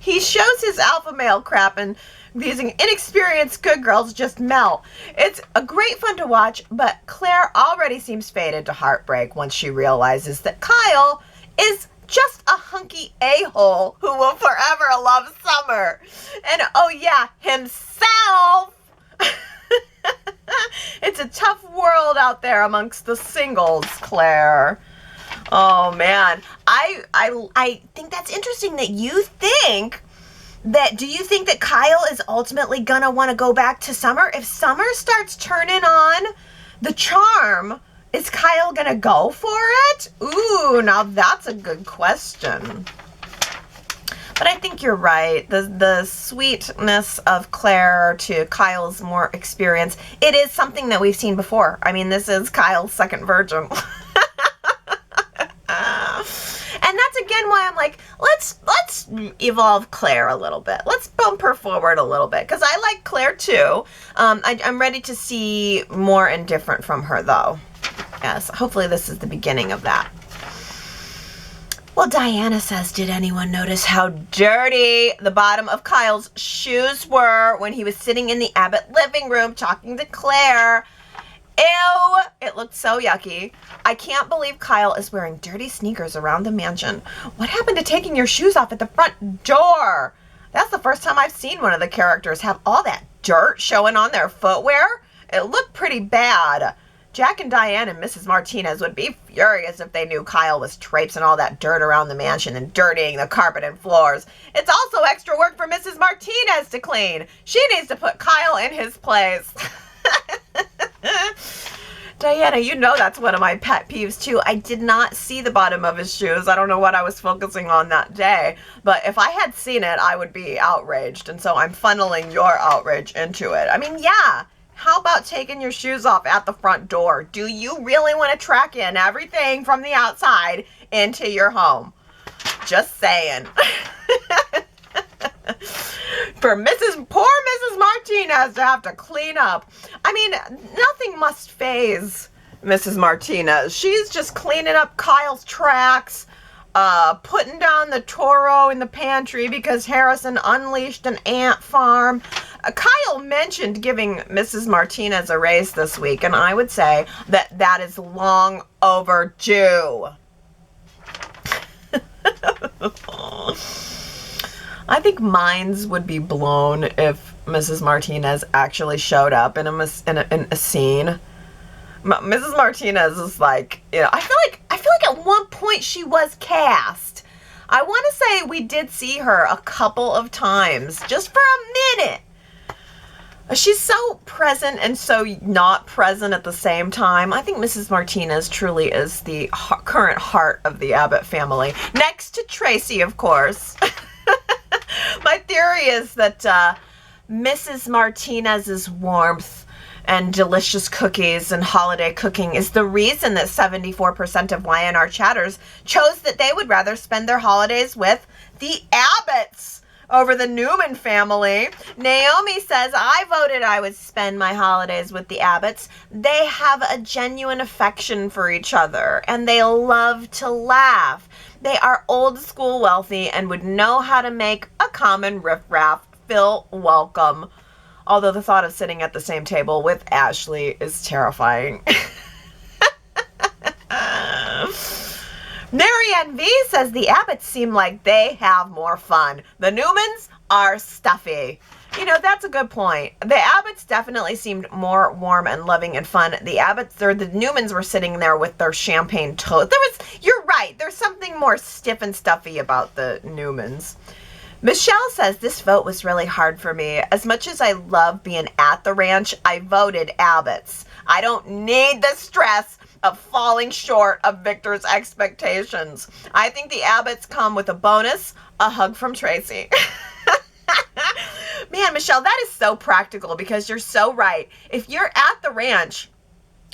He shows his alpha male crap and these inexperienced good girls just melt. It's a great fun to watch, but Claire already seems faded to heartbreak once she realizes that Kyle is just a hunky a-hole who will forever love Summer. And oh yeah, himself. It's a tough world out there amongst the singles, Claire. Oh man, I think that's interesting that you think that, do you think that Kyle is ultimately gonna want to go back to Summer? If Summer starts turning on the charm, is Kyle gonna go for it? Ooh, now that's a good question. But I think you're right. The sweetness of Claire to Kyle's more experience, it is something that we've seen before. I mean, this is Kyle's second virgin. And that's again why I'm like, let's evolve Claire a little bit. Let's bump her forward a little bit, because I like Claire too. I'm ready to see more and different from her though. Yes, hopefully this is the beginning of that. Well, Diana says, did anyone notice how dirty the bottom of Kyle's shoes were when he was sitting in the Abbott living room talking to Claire? Ew, it looked so yucky. I can't believe Kyle is wearing dirty sneakers around the mansion. What happened to taking your shoes off at the front door? That's the first time I've seen one of the characters have all that dirt showing on their footwear. It looked pretty bad. Jack and Diane and Mrs. Martinez would be furious if they knew Kyle was traipsing all that dirt around the mansion and dirtying the carpet and floors. It's also extra work for Mrs. Martinez to clean. She needs to put Kyle in his place. Diana, you know that's one of my pet peeves too. I did not see the bottom of his shoes. I don't know what I was focusing on that day, but if I had seen it, I would be outraged. And so I'm funneling your outrage into it. I mean, yeah. How about taking your shoes off at the front door? Do you really want to track in everything from the outside into your home? Just saying. For poor Mrs. Martinez to have to clean up. I mean, nothing must faze Mrs. Martinez. She's just cleaning up Kyle's tracks, putting down the Toro in the pantry because Harrison unleashed an ant farm. Kyle mentioned giving Mrs. Martinez a raise this week, and I would say that that is long overdue. I think minds would be blown if Mrs. Martinez actually showed up in a scene. Mrs. Martinez is like, you know, I feel like at one point she was cast. I want to say we did see her a couple of times, just for a minute. She's so present and so not present at the same time. I think Mrs. Martinez truly is the current heart of the Abbott family. Next to Tracy, of course. My theory is that Mrs. Martinez's warmth and delicious cookies and holiday cooking is the reason that 74% of Y&R chatters chose that they would rather spend their holidays with the Abbotts over the Newman family. Naomi says, I voted I would spend my holidays with the Abbotts. They have a genuine affection for each other, and they love to laugh. They are old school wealthy and would know how to make a common riffraff feel welcome. Although the thought of sitting at the same table with Ashley is terrifying. Marianne V says the Abbotts seem like they have more fun. The Newmans are stuffy. You know, that's a good point. The Abbotts definitely seemed more warm and loving and fun. The Newmans were sitting there with their champagne toast. You're right, there's something more stiff and stuffy about the Newmans. Michelle says, this vote was really hard for me. As much as I love being at the ranch, I voted Abbotts. I don't need the stress of falling short of Victor's expectations. I think the Abbotts come with a bonus, a hug from Tracy. Man, Michelle, that is so practical because you're so right. If you're at the ranch,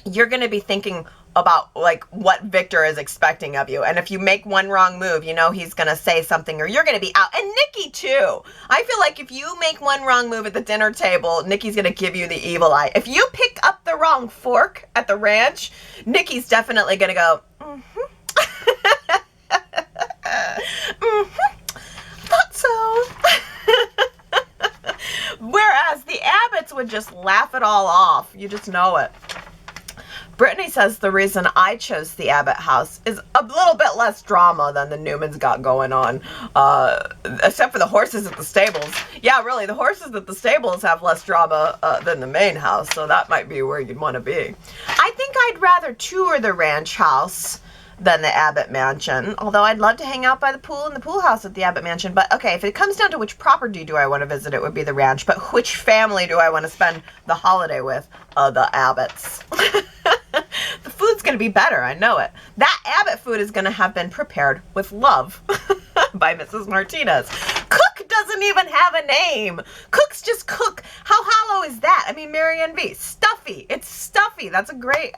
you're going to be thinking, about like what Victor is expecting of you. And if you make one wrong move, you know he's going to say something or you're going to be out. And Nikki too. I feel like if you make one wrong move at the dinner table, Nikki's going to give you the evil eye. If you pick up the wrong fork at the ranch, Nikki's definitely going to go, thought so. Whereas the Abbotts would just laugh it all off. You just know it. Brittany says the reason I chose the Abbott house is a little bit less drama than the Newmans got going on, except for the horses at the stables. Yeah, really, the horses at the stables have less drama than the main house, so that might be where you'd want to be. I think I'd rather tour the ranch house than the Abbott mansion, although I'd love to hang out by the pool in the pool house at the Abbott mansion. But okay, if it comes down to which property do I want to visit, it would be the ranch. But which family do I want to spend the holiday with? The Abbotts. The food's going to be better, I know it. That Abbott food is going to have been prepared with love by Mrs. Martinez. Cook doesn't even have a name. Cook's just Cook. How hollow is that? I mean, Marianne V. Stuffy. It's stuffy. That's a great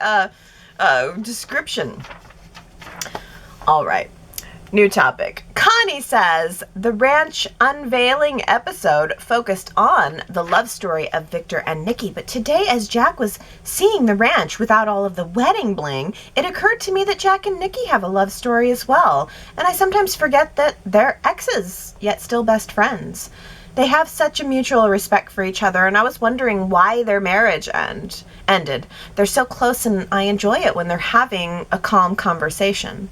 description. All right, new topic. Connie says, the ranch unveiling episode focused on the love story of Victor and Nikki, but today as Jack was seeing the ranch without all of the wedding bling, it occurred to me that Jack and Nikki have a love story as well, and I sometimes forget that they're exes, yet still best friends. They have such a mutual respect for each other, and I was wondering why their marriage ended. They're so close, and I enjoy it when they're having a calm conversation.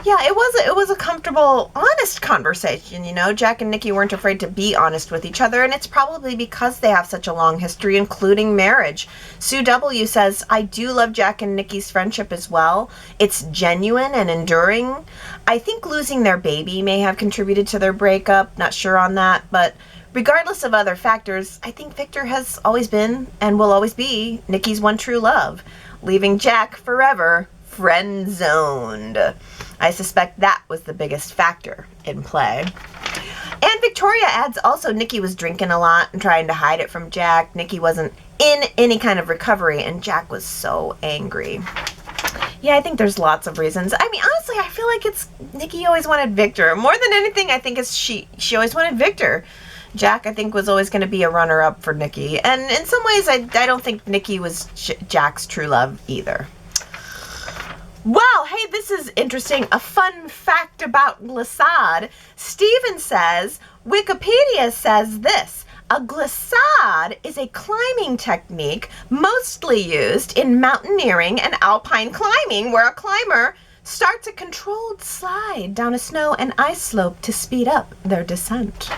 Yeah, it was a comfortable, honest conversation, you know. Jack and Nikki weren't afraid to be honest with each other, and it's probably because they have such a long history, including marriage. Sue W. says, I do love Jack and Nikki's friendship as well. It's genuine and enduring. I think losing their baby may have contributed to their breakup. Not sure on that, but regardless of other factors, I think Victor has always been and will always be Nikki's one true love, leaving Jack forever friend-zoned. I suspect that was the biggest factor in play. And Victoria adds also Nikki was drinking a lot and trying to hide it from Jack. Nikki wasn't in any kind of recovery, and Jack was so angry. Yeah, I think there's lots of reasons. I mean, honestly, I feel like it's Nikki always wanted Victor. More than anything, I think it's she always wanted Victor. Jack, I think, was always going to be a runner-up for Nikki. And in some ways, I don't think Nikki was Jack's true love either. Well, hey, this is interesting. A fun fact about Glissade. Steven says, Wikipedia says this. A glissade is a climbing technique mostly used in mountaineering and alpine climbing, where a climber starts a controlled slide down a snow and ice slope to speed up their descent.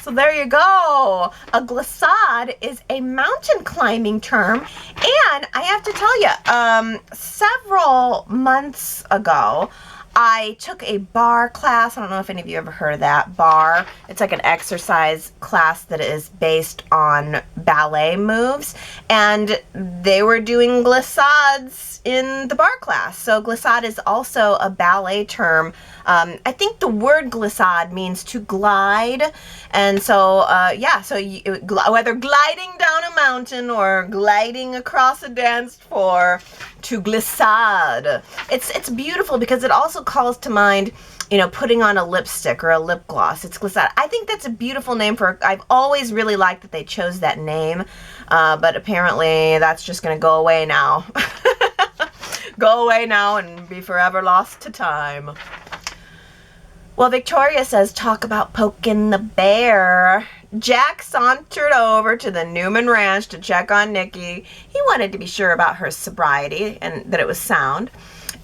So there you go. A glissade is a mountain climbing term. And I have to tell you, several months ago, I took a bar class. I don't know if any of you ever heard of that. Bar. It's like an exercise class that is based on ballet moves. And they were doing glissades in the bar class. So glissade is also a ballet term. I think the word glissade means to glide. And so, yeah, so whether gliding down a mountain or gliding across a dance floor, to glissade. It's beautiful because it also calls to mind, you know, putting on a lipstick or a lip gloss. It's glissade. I think that's a beautiful name for, I've always really liked that they chose that name, but apparently that's just going to go away now. Go away now and be forever lost to time. Well, Victoria says, talk about poking the bear. Jack sauntered over to the Newman Ranch to check on Nikki. He wanted to be sure about her sobriety and that it was sound.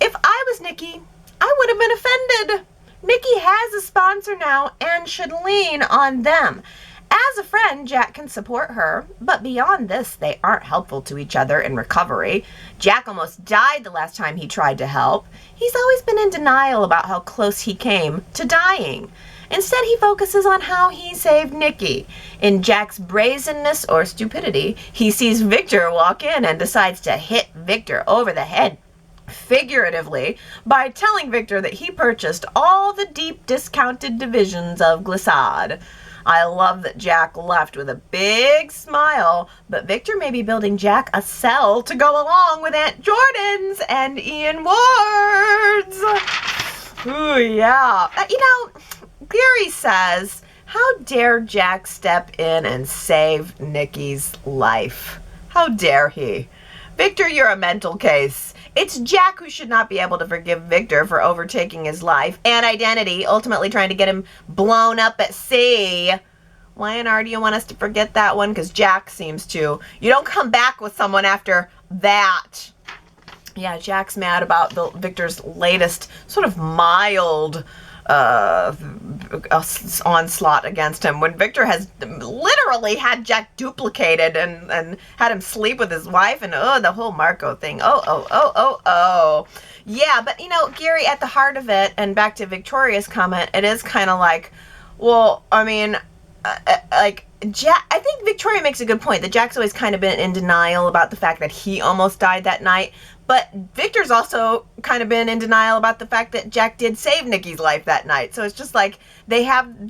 If I was Nikki, I would have been offended. Nikki has a sponsor now and should lean on them. As a friend, Jack can support her, but beyond this, they aren't helpful to each other in recovery. Jack almost died the last time he tried to help. He's always been in denial about how close he came to dying. Instead, he focuses on how he saved Nikki. In Jack's brazenness or stupidity, he sees Victor walk in and decides to hit Victor over the head, figuratively, by telling Victor that he purchased all the deep discounted divisions of Glissade. I love that Jack left with a big smile, but Victor may be building Jack a cell to go along with Aunt Jordan's and Ian Ward's. Ooh, yeah. Gary says, how dare Jack step in and save Nikki's life? How dare he? Victor, you're a mental case. It's Jack who should not be able to forgive Victor for overtaking his life and identity, ultimately trying to get him blown up at sea. Y&R, do you want us to forget that one? Because Jack seems to. You don't come back with someone after that. Yeah, Jack's mad about Victor's latest sort of mild onslaught against him, when Victor has literally had Jack duplicated and had him sleep with his wife, and the whole Marco thing. Yeah, but Gary, at the heart of it, and back to Victoria's comment, it is kind of like, well, I mean, Jack, I think Victoria makes a good point that Jack's always kind of been in denial about the fact that he almost died that night. But Victor's also kind of been in denial about the fact that Jack did save Nikki's life that night. So it's just like they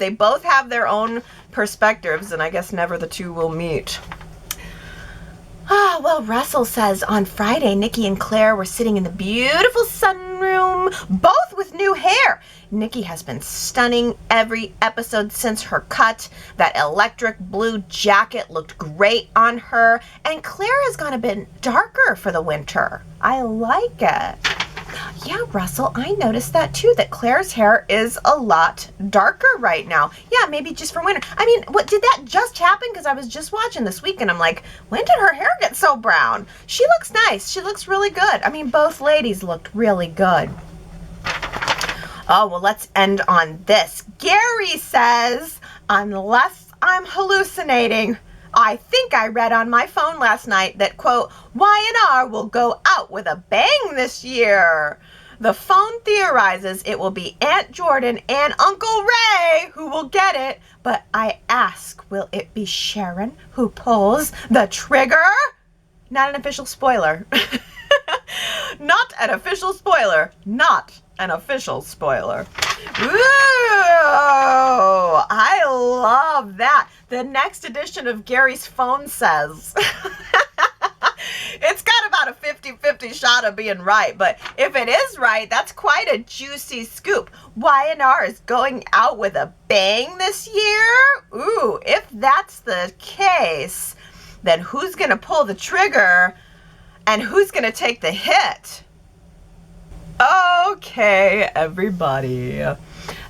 both have their own perspectives, and I guess never the two will meet. Well, Russell says on Friday, Nikki and Claire were sitting in the beautiful sunroom, both with new hair. Nikki has been stunning every episode since her cut. That electric blue jacket looked great on her, and Claire has gone a bit darker for the winter. I like it. Yeah, Russell, I noticed that too, that Claire's hair is a lot darker right now. Yeah, maybe just for winter. I mean, what did that just happen? Because I was just watching this week and I'm like, when did her hair get so brown? She looks nice. She looks really good. I mean, both ladies looked really good. Oh, well, let's end on this. Gary says, unless I'm hallucinating, I think I read on my phone last night that, quote, Y&R will go out with a bang this year. The phone theorizes it will be Aunt Jordan and Uncle Ray who will get it, but I ask, will it be Sharon who pulls the trigger? Not an official spoiler. Not an official spoiler. Not an official spoiler. Ooh, I love that. The next edition of Gary's phone says, it's got about a 50-50 shot of being right, but if it is right, that's quite a juicy scoop. Y&R is going out with a bang this year? Ooh, if that's the case, then who's going to pull the trigger and who's going to take the hit? Okay, everybody.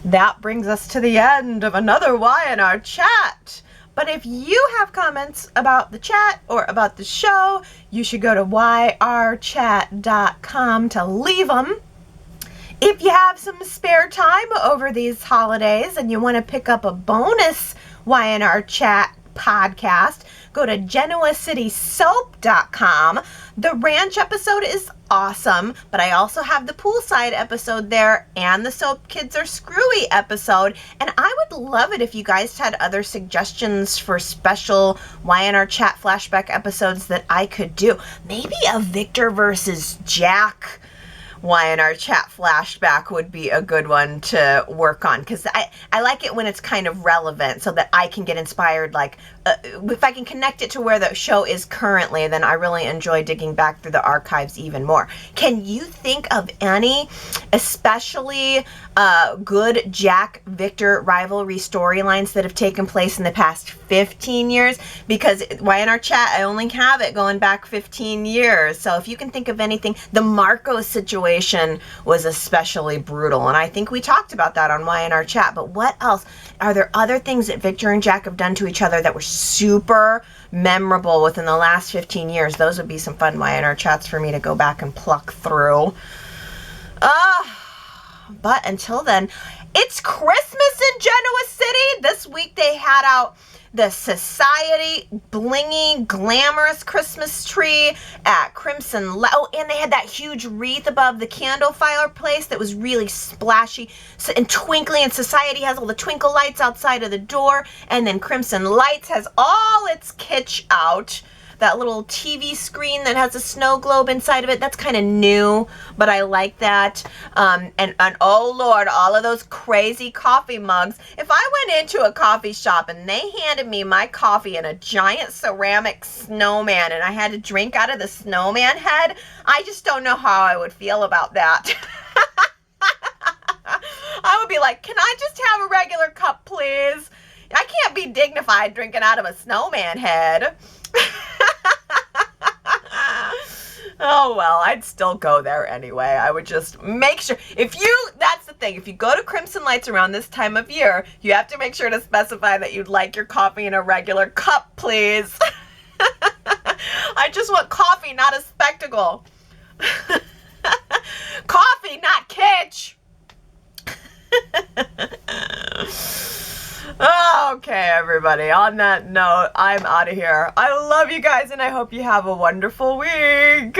That brings us to the end of another Y&R Chat. But if you have comments about the chat or about the show, you should go to yrchat.com to leave them. If you have some spare time over these holidays and you want to pick up a bonus Y&R Chat podcast, go to GenoaCitySoap.com. The ranch episode is awesome, but I also have the poolside episode there and the Soap Kids Are Screwy episode, and I would love it if you guys had other suggestions for special Y&R Chat flashback episodes that I could do. Maybe a Victor versus Jack Y&R Chat flashback would be a good one to work on, because I like it when it's kind of relevant so that I can get inspired. Like if I can connect it to where the show is currently, then I really enjoy digging back through the archives even more. Can you think of any especially good Jack Victor rivalry storylines that have taken place in the past 15 years? Because Y&R Chat, I only have it going back 15 years. So if you can think of anything, the Marco situation was especially brutal, and I think we talked about that on Y&R Chat. But what else? Are there other things that Victor and Jack have done to each other that were super memorable within the last 15 years? Those would be some fun Y&R Chats for me to go back and pluck through. But until then, it's Christmas in Genoa City. This week they had out the Society blingy, glamorous Christmas tree at Crimson. Oh, and they had that huge wreath above the candle fireplace that was really splashy and twinkly. And Society has all the twinkle lights outside of the door. And then Crimson Lights has all its kitsch out. that little TV screen that has a snow globe inside of it. That's kind of new, but I like that. And oh Lord, all of those crazy coffee mugs. If I went into a coffee shop and they handed me my coffee in a giant ceramic snowman and I had to drink out of the snowman head, I just don't know how I would feel about that. I would be like, can I just have a regular cup, please? I can't be dignified drinking out of a snowman head. Oh, well, I'd still go there anyway. I would just make sure, that's the thing, if you go to Crimson Lights around this time of year, you have to make sure to specify that you'd like your coffee in a regular cup, please. I just want coffee, not a spectacle. Coffee, not kitsch. Okay, everybody. On that note, I'm out of here. I love you guys, and I hope you have a wonderful week.